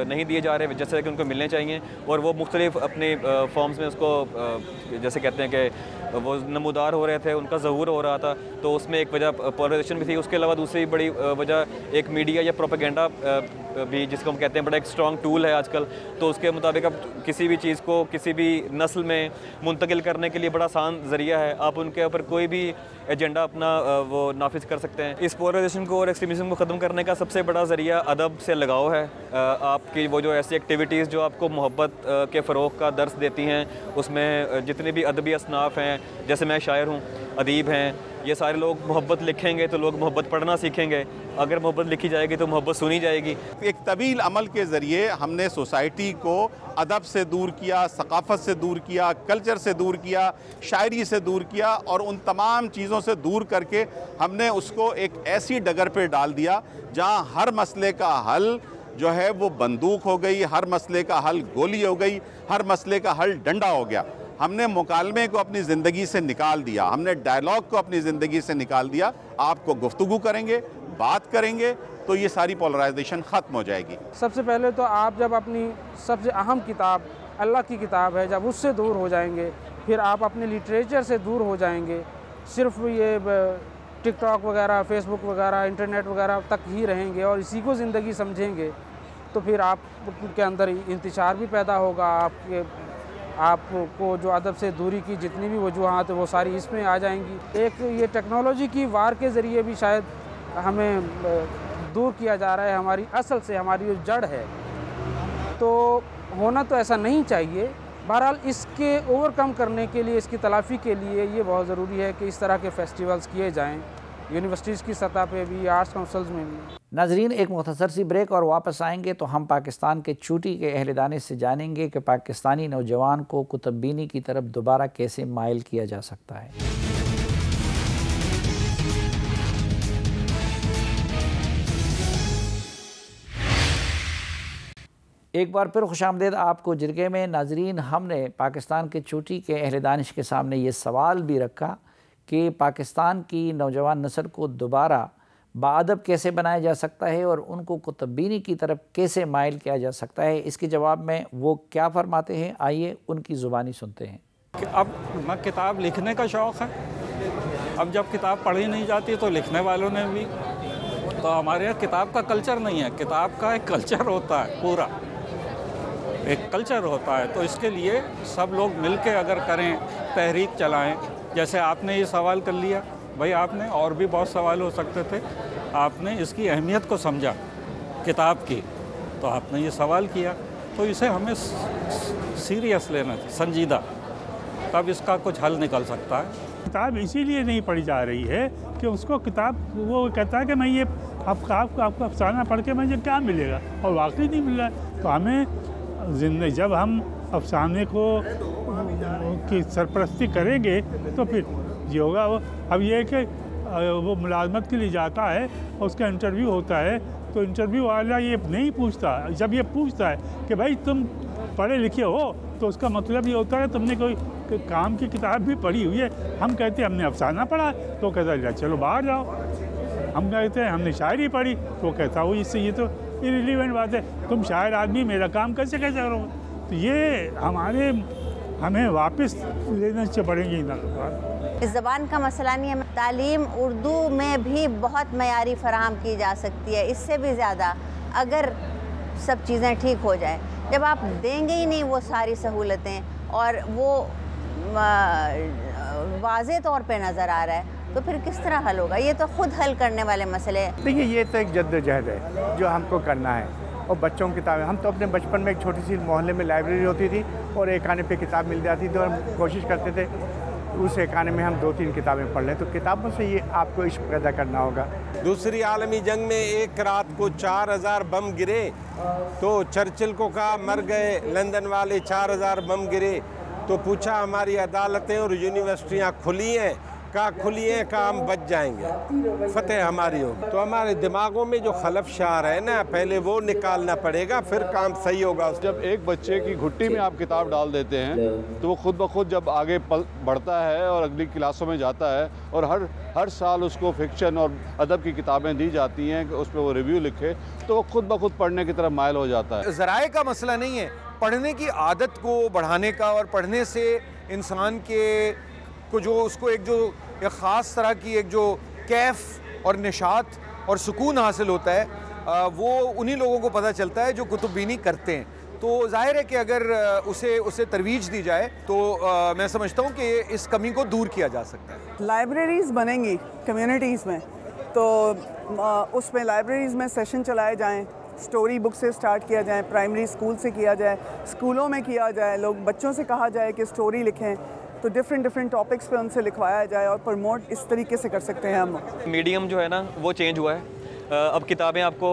नहीं दिए जा रहे जैसे कि उनको मिलने चाहिए, और वो मुख्तलिफ अपने फॉर्म्स में उसको जैसे कहते हैं कि वो नमूदार हो रहे थे, उनका ज़हूर हो रहा था। तो उसमें एक वजह पोलराइजेशन भी थी। उसके अलावा दूसरी बड़ी वजह एक मीडिया या प्रोपेगेंडा भी, जिसको हम कहते हैं बड़ा एक स्ट्रॉन्ग टूल है आजकल। तो उसके मुताबिक अब किसी भी चीज़ को किसी भी नस्ल में मुंतकिल करने के लिए बड़ा आसान ज़रिया है। आप उनके ऊपर कोई भी एजेंडा अपना वो नाफिज कर सकते हैं। इस पोलराइजेशन को और एक्सट्रीमिज़म को ख़त्म करने का सबसे बड़ा ज़रिया अदब से लगाव है। आपकी वो जो ऐसी एक्टिविटीज़ जो आपको मोहब्बत के फ़रोग़ का दर्स देती हैं, उसमें जितने भी अदबी असनाफ़ हैं, जैसे मैं शायर हूँ, अदीब हैं, ये सारे लोग मोहब्बत लिखेंगे तो लोग मोहब्बत पढ़ना सीखेंगे। अगर मोहब्बत लिखी जाएगी तो मोहब्बत सुनी जाएगी। एक तवील अमल के ज़रिए हमने सोसाइटी को अदब से दूर किया, सकाफ़त से दूर किया, कल्चर से दूर किया, शायरी से दूर किया, और उन तमाम चीज़ों से दूर करके हमने उसको एक ऐसी डगर पे डाल दिया जहाँ हर मसले का हल जो है वो बंदूक हो गई, हर मसले का हल गोली हो गई, हर मसले का हल डंडा हो गया। हमने मुकालमे को अपनी ज़िंदगी से निकाल दिया, हमने डायलॉग को अपनी ज़िंदगी से निकाल दिया। आपको गुफ्तगू करेंगे, बात करेंगे तो ये सारी पोलराइजेशन ख़त्म हो जाएगी। सबसे पहले तो आप जब अपनी सबसे अहम किताब अल्लाह की किताब है, जब उससे दूर हो जाएंगे, फिर आप अपने लिटरेचर से दूर हो जाएंगे, सिर्फ ये टिकटॉक वगैरह, फेसबुक वगैरह, इंटरनेट वगैरह तक ही रहेंगे और इसी को ज़िंदगी समझेंगे, तो फिर आपके अंदर इंतशार भी पैदा होगा। आपको जो अदब से दूरी की जितनी भी वजूहात है वो सारी इसमें आ जाएंगी। एक ये टेक्नोलॉजी की वार के ज़रिए भी शायद हमें दूर किया जा रहा है हमारी असल से, हमारी जो जड़ है। तो होना तो ऐसा नहीं चाहिए। बहरहाल इसके ओवरकम करने के लिए, इसकी तलाफ़ी के लिए ये बहुत ज़रूरी है कि इस तरह के फेस्टिवल्स किए जाएँ, यूनिवर्सिटीज़ की सतह पे भी, आर्ट्स काउंसिल्स में भी। नाज़रीन, एक मुख्तसर सी ब्रेक और वापस आएंगे तो हम पाकिस्तान के चूटी के अहले दानिश से जानेंगे कि पाकिस्तानी नौजवान को कुतुब्बीनी की तरफ दोबारा कैसे माइल किया जा सकता है। एक बार फिर खुशामदीद आपको जिरगे में। नाज़रीन, हमने पाकिस्तान के चूटी के अहले दानिश के सामने ये सवाल भी रखा कि पाकिस्तान की नौजवान नस्ल को दोबारा बाअदब कैसे बनाया जा सकता है और उनको कुतुब्बीनी की तरफ कैसे माइल किया जा सकता है। इसके जवाब में वो क्या फरमाते हैं, आइए उनकी ज़ुबानी सुनते हैं। अब मैं किताब लिखने का शौक़ है, अब जब किताब पढ़ी नहीं जाती तो लिखने वालों ने भी, तो हमारे यहाँ किताब का कल्चर नहीं है। किताब का एक कल्चर होता है, पूरा एक कल्चर होता है। तो इसके लिए सब लोग मिल के अगर करें, तहरीक चलाएं, जैसे आपने ये सवाल कर लिया, भाई आपने और भी बहुत सवाल हो सकते थे, आपने इसकी अहमियत को समझा किताब की, तो आपने ये सवाल किया, तो इसे हमें सीरियस लेना चाहिए, संजीदा, तब इसका कुछ हल निकल सकता है। किताब इसीलिए नहीं पढ़ी जा रही है कि उसको किताब वो कहता है कि मैं ये आपको अफसाना पढ़ के मुझे क्या मिलेगा, और वाकई नहीं मिल रहा है। तो हमें जिंदगी जब हम अफसाने को की सरपरस्ती करेंगे तो फिर ये होगा। वो अब ये है कि वो मुलाजमत के लिए जाता है और उसका इंटरव्यू होता है, तो इंटरव्यू वाला ये नहीं पूछता। जब ये पूछता है कि भाई तुम पढ़े लिखे हो, तो उसका मतलब ये होता है तुमने कोई काम की किताब भी पढ़ी हुई है। हम कहते हैं हमने अफसाना पढ़ा, तो कहता है चलो बाहर जाओ। हम कहते हैं हमने शायरी पढ़ी, तो कहता हो इससे ये तो इरिलीवेंट बात है, तुम शायर आदमी मेरा काम कैसे करोगे। तो ये हमें वापस लेना से पड़ेंगे इन इस ज़बान का मसला नहीं है। तालीम उर्दू में भी बहुत मयारी फराहम की जा सकती है, इससे भी ज़्यादा अगर सब चीज़ें ठीक हो जाए। जब आप देंगे ही नहीं वो सारी सहूलतें और वो वाज़े तौर पे नज़र आ रहा है, तो फिर किस तरह हल होगा। ये तो ख़ुद हल करने वाले मसले हैं। देखिए, ये तो एक जद्दोजहद है जो हमको करना है। और बच्चों की किताबें, हम तो अपने बचपन में एक छोटी सी मोहल्ले में लाइब्रेरी होती थी और एक आने पे किताब मिल जाती थी और हम कोशिश करते थे उस एकाने में हम 2-3 किताबें पढ़ लें, तो किताबों से ये आपको इश्क पैदा करना होगा। दूसरी आलमी जंग में एक रात को 4000 बम गिरे, तो चर्चिल को कहा मर गए लंदन वाले 4000 बम गिरे, तो पूछा हमारी अदालतें और यूनिवर्सिटियाँ खुली हैं? कहा खुली हैं, कहा हम बच जाएंगे, फतेह हमारी होगी। तो हमारे दिमागों में जो खलफशार है ना, पहले वो निकालना पड़ेगा, फिर काम सही होगा। जब एक बच्चे की घुट्टी में आप किताब डाल देते हैं तो वो खुद ब खुद जब आगे बढ़ता है और अगली क्लासों में जाता है, और हर साल उसको फिक्शन और अदब की किताबें दी जाती हैं कि उस पर वो रिव्यू लिखे, तो वो खुद ब खुद पढ़ने की तरफ मायल हो जाता है। ज़राए का मसला नहीं है, पढ़ने की आदत को बढ़ाने का, और पढ़ने से इंसान के को जो उसको एक ख़ास तरह की एक जो कैफ और निशात और सुकून हासिल होता है, वो उन्हीं लोगों को पता चलता है जो कुतुबीनी करते हैं। तो जाहिर है कि अगर उसे तरवीज दी जाए तो मैं समझता हूँ कि इस कमी को दूर किया जा सकता है। लाइब्रेरीज़ बनेंगी कम्युनिटीज़ में, तो उसमें लाइब्रेरीज़ में सेशन चलाए जाएँ, स्टोरी बुक से स्टार्ट किया जाए, प्राइमरी स्कूल से किया जाए, स्कूलों में किया जाए, लोग बच्चों से कहा जाए कि स्टोरी लिखें, तो डिफरेंट टॉपिक्स पे उनसे लिखवाया जाए और प्रमोट इस तरीके से कर सकते हैं हम। मीडियम जो है ना वो चेंज हुआ है, अब किताबें आपको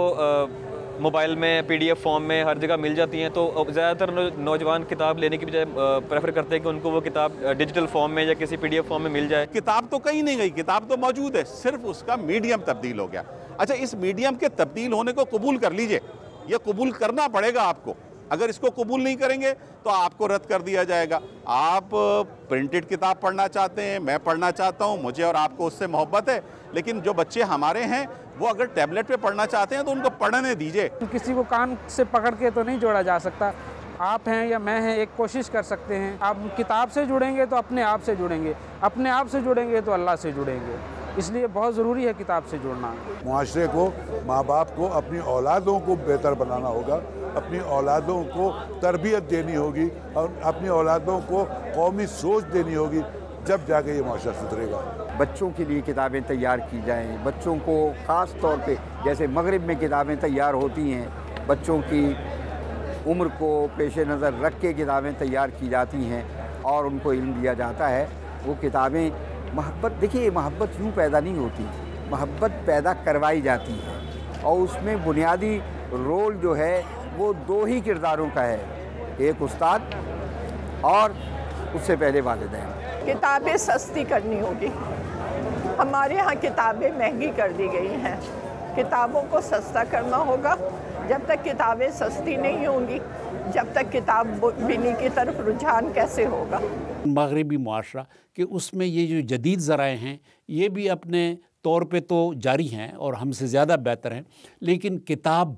मोबाइल में PDF फॉर्म में हर जगह मिल जाती हैं, तो ज़्यादातर नौजवान किताब लेने की बजाय प्रेफर करते हैं कि उनको वो किताब डिजिटल फॉर्म में या किसी PDF फॉर्म में मिल जाए। किताब तो कहीं नहीं गई, किताब तो मौजूद है, सिर्फ उसका मीडियम तब्दील हो गया। अच्छा, इस मीडियम के तब्दील होने को कबूल कर लीजिए, ये कबूल करना पड़ेगा आपको। अगर इसको कबूल नहीं करेंगे तो आपको रद्द कर दिया जाएगा। आप प्रिंटेड किताब पढ़ना चाहते हैं, मैं पढ़ना चाहता हूं, मुझे और आपको उससे मोहब्बत है, लेकिन जो बच्चे हमारे हैं वो अगर टैबलेट पे पढ़ना चाहते हैं तो उनको पढ़ने दीजिए। किसी को कान से पकड़ के तो नहीं जोड़ा जा सकता, आप हैं या मैं हैं, एक कोशिश कर सकते हैं। आप किताब से जुड़ेंगे तो अपने आप से जुड़ेंगे, अपने आप से जुड़ेंगे तो अल्लाह से जुड़ेंगे, इसलिए बहुत ज़रूरी है किताब से जुड़ना। मुआशरे को, माँ बाप को अपनी औलादों को बेहतर बनाना होगा, अपनी औलादों को तरबियत देनी होगी और अपनी औलादों को कौमी सोच देनी होगी, जब जाके ये मुआशरा सुधरेगा। बच्चों के लिए किताबें तैयार की जाएं, बच्चों को ख़ास तौर पे जैसे मगरिब में किताबें तैयार होती हैं, बच्चों की उम्र को पेश नज़र रख के किताबें तैयार की जाती हैं और उनको इल्म दिया जाता है। वो किताबें मोहब्बत, देखिए मोहब्बत यूँ पैदा नहीं होती, मोहब्बत पैदा करवाई जाती है, और उसमें बुनियादी रोल जो है वो 2 ही किरदारों का है, एक उस्ताद और उससे पहले वालिदैन। किताबें सस्ती करनी होगी, हमारे यहाँ किताबें महंगी कर दी गई हैं, किताबों को सस्ता करना होगा। जब तक किताबें सस्ती नहीं होंगी, जब तक किताब बिनी की तरफ रुझान कैसे होगा। मगरबी मुआशरा कि उसमें ये जो जदीद ज़राए हैं ये भी अपने तौर पे तो जारी हैं और हमसे ज़्यादा बेहतर हैं, लेकिन किताब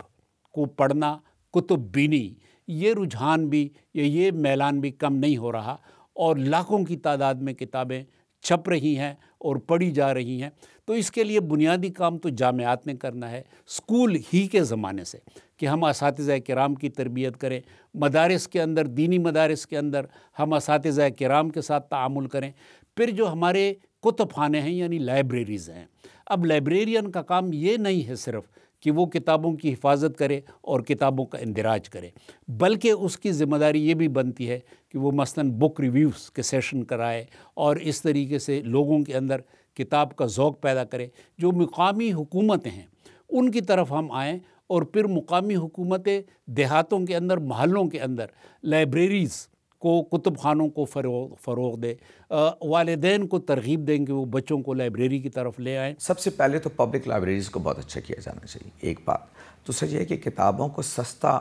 को पढ़ना, कुतुब बीनी, ये रुझान भी ये मैलान भी कम नहीं हो रहा, और लाखों की तादाद में किताबें छप रही हैं और पढ़ी जा रही हैं। तो इसके लिए बुनियादी काम तो जामियात ने करना है, स्कूल ही के ज़माने से, कि हम असातिज़ा किराम की तरबियत करें, मदारिस के अंदर, दीनी मदारिस के अंदर हम असातिज़ा किराम के साथ तामुल करें। फिर जो हमारे कुतुबखाने हैं यानी लाइब्रेरीज़ हैं, अब लाइब्रेरियन का काम ये नहीं है सिर्फ़ कि वो किताबों की हिफाजत करे और किताबों का इंदिराज करे, बल्कि उसकी ज़िम्मेदारी ये भी बनती है कि वो मसलन बुक रिव्यूज़ के सेशन कराए और इस तरीके से लोगों के अंदर किताब का ज़ौक़ पैदा करे। जो मुकामी हुकूमतें हैं उनकी तरफ हम आएँ, और फिर मुकामी हुकूमतें देहातों के अंदर, महलों के अंदर लाइब्रेरीज़ को, कुतुबखानों को फ़रोग़ दे, वालिदैन को तरग़ीब दें कि वो बच्चों को लाइब्रेरी की तरफ ले आएँ। सबसे पहले तो पब्लिक लाइब्रेरीज़ को बहुत अच्छा किया जाना चाहिए, एक बात। दूसरा ये है कि किताबों को सस्ता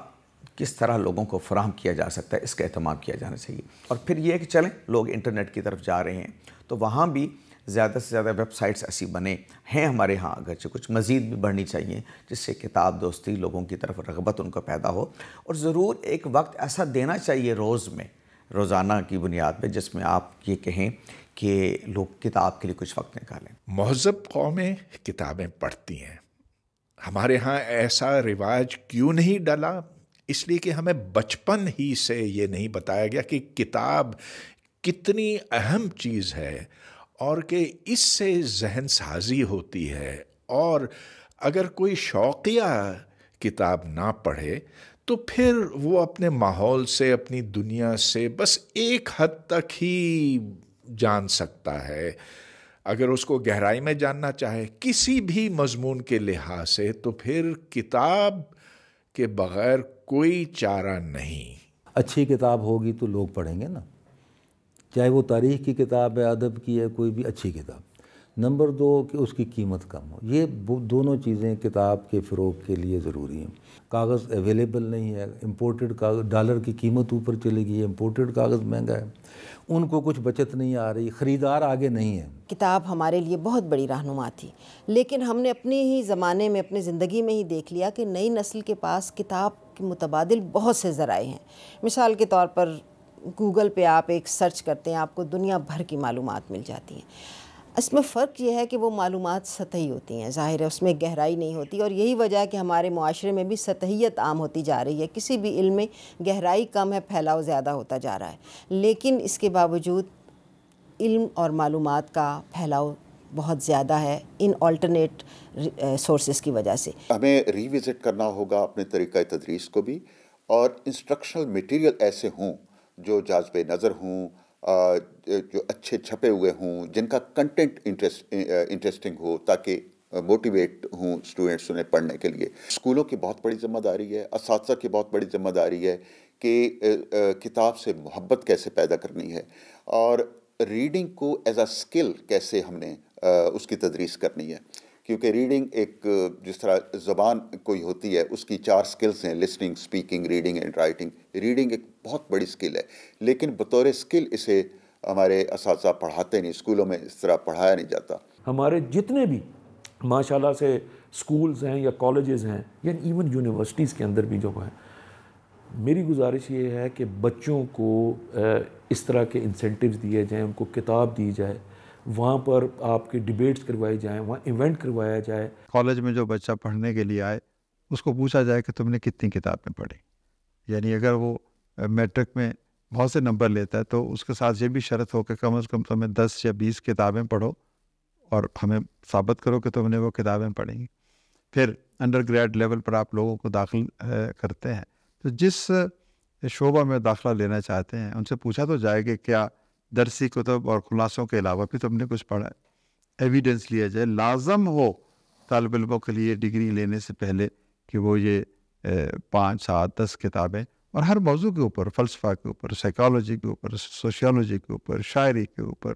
किस तरह लोगों को फराहम किया जा सकता है, इसका एहतमाम किया जाना चाहिए। और फिर ये है कि चलें लोग इंटरनेट की तरफ जा रहे हैं तो वहाँ भी ज़्यादा से ज़्यादा वेबसाइट्स ऐसी बने हैं हमारे यहाँ, अगरचे कुछ मज़ीद भी बढ़नी चाहिए, जिससे किताब दोस्ती लोगों की तरफ रग़बत उनको पैदा हो। और ज़रूर एक वक्त ऐसा देना चाहिए रोज़ में, रोज़ाना की बुनियाद पे, जिसमें आप ये कहें कि लोग किताब के लिए कुछ वक्त निकालें। महज़ब कौमें किताबें पढ़ती हैं, हमारे यहाँ ऐसा रिवाज क्यों नहीं डला? इसलिए कि हमें बचपन ही से ये नहीं बताया गया कि किताब कितनी अहम चीज़ है और कि इससे जहन साजी होती है, और अगर कोई शौकिया किताब ना पढ़े तो फिर वो अपने माहौल से, अपनी दुनिया से बस एक हद तक ही जान सकता है, अगर उसको गहराई में जानना चाहे किसी भी मजमून के लिहाज से, तो फिर किताब के बगैर कोई चारा नहीं। अच्छी किताब होगी तो लोग पढ़ेंगे ना, चाहे वो तारीख़ की किताब है, अदब की है, कोई भी अच्छी किताब। नंबर 2 कि उसकी कीमत कम हो। ये दोनों चीज़ें किताब के फ़रोग़ के लिए ज़रूरी हैं। कागज़ अवेलेबल नहीं है, इम्पोर्टेड कागज़, डॉलर की कीमत ऊपर चली गई है, इम्पोर्टेड कागज़ महंगा है, उनको कुछ बचत नहीं आ रही, ख़रीदार आगे नहीं है। किताब हमारे लिए बहुत बड़ी रहनुमा थी, लेकिन हमने अपने ही ज़माने में, अपनी ज़िंदगी में ही देख लिया कि नई नस्ल के पास किताब के मुतबादिल बहुत से ज़राए हैं। मिसाल के तौर पर गूगल पे आप एक सर्च करते हैं, आपको दुनिया भर की मालूमात मिल जाती हैं। इसमें फ़र्क ये है कि वो मालूमात सतही होती हैं, ज़ाहिर है उसमें गहराई नहीं होती, और यही वजह है कि हमारे मुआशरे में भी सतहियत आम होती जा रही है। किसी भी इल्म में गहराई कम है, फैलाव ज़्यादा होता जा रहा है, लेकिन इसके बावजूद इल्म और मालूमात का फैलाव बहुत ज़्यादा है इन अल्टरनेट सोर्सेज़ की वजह से। हमें रिविज़िट करना होगा अपने तरीक़ा तदरीस को भी, और इंस्ट्रक्शनल मटीरियल ऐसे हों जो जाज़बे नज़र हों, जो अच्छे छपे हुए हों, जिनका कंटेंट इंटरेस्टिंग हो, ताकि मोटिवेट हों स्टूडेंट्स उन्हें पढ़ने के लिए। स्कूलों की बहुत बड़ी ज़िम्मेदारी है, असातिज़ा की बहुत बड़ी ज़िम्मेदारी है कि किताब से मोहब्बत कैसे पैदा करनी है, और रीडिंग को एज अ स्किल कैसे हमने उसकी तदरीस करनी है। क्योंकि रीडिंग एक, जिस तरह ज़बान कोई होती है, उसकी 4 स्किल्स हैं, listening, speaking, reading and writing. Reading एक बहुत बड़ी स्किल है, लेकिन बतौर स्किल इसे हमारे असातिज़ा पढ़ाते नहीं, स्कूलों में इस तरह पढ़ाया नहीं जाता। हमारे जितने भी माशाल्लाह से स्कूल्स हैं या कॉलेजेस हैं या इवन यूनिवर्सिटीज़ के अंदर भी जो हैं, मेरी गुजारिश ये है कि बच्चों को इस तरह के इंसेंटिव्स दिए जाएँ, उनको किताब दी जाए, वहाँ पर आपके डिबेट्स करवाए जाएँ, वहाँ इवेंट करवाया जाए। कॉलेज में जो बच्चा पढ़ने के लिए आए उसको पूछा जाए कि तुमने कितनी किताबें पढ़ी। यानी अगर वो मैट्रिक में बहुत से नंबर लेता है तो उसके साथ ये भी शर्त हो कि कम से कम तुम्हें 10 या 20 किताबें पढ़ो और हमें साबित करो कि तुमने वो किताबें पढ़ी। फिर अंडर ग्रेड लेवल पर आप लोगों को दाखिल करते हैं, तो जिस शोबा में दाखिला लेना चाहते हैं उनसे पूछा तो जाए कि क्या दरसी कुतुब और खुलासों के अलावा भी तुमने कुछ पढ़ा है। एविडेंस लिया जाए। लाजम हो तालिब इल्मों के लिए डिग्री लेने से पहले कि वो ये 5, 7, 10 किताबें, और हर मौजू के ऊपर, फ़लसफ़ा के ऊपर, साइकोलॉजी के ऊपर, सोशियोलॉजी के ऊपर, शायरी के ऊपर,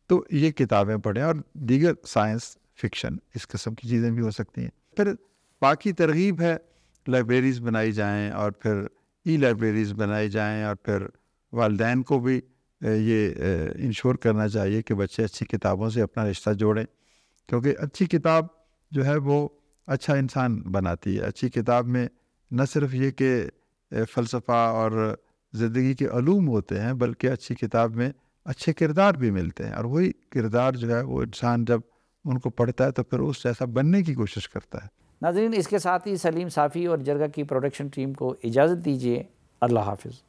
तो ये किताबें पढ़ें। और दीगर साइंस फिक्शन इस किस्म की चीज़ें भी हो सकती हैं। फिर बाकी तरगीब है, लाइब्रेरीज़ बनाई जाएँ और फिर ई लाइब्रेरीज़ बनाई जाएँ, और फिर वालिदैन को भी ये इंश्योर करना चाहिए कि बच्चे अच्छी किताबों से अपना रिश्ता जोड़ें, क्योंकि अच्छी किताब जो है वो अच्छा इंसान बनाती है। अच्छी किताब में न सिर्फ ये कि फ़लसफ़ा और ज़िंदगी के अलूम होते हैं, बल्कि अच्छी किताब में अच्छे किरदार भी मिलते हैं, और वही किरदार जो है वो इंसान जब उनको पढ़ता है तो फिर उस जैसा बनने की कोशिश करता है। नाज़रीन, इसके साथ ही सलीम साफ़ी और जरगा की प्रोडक्शन टीम को इजाज़त दीजिए। अल्लाह हाफ़िज़।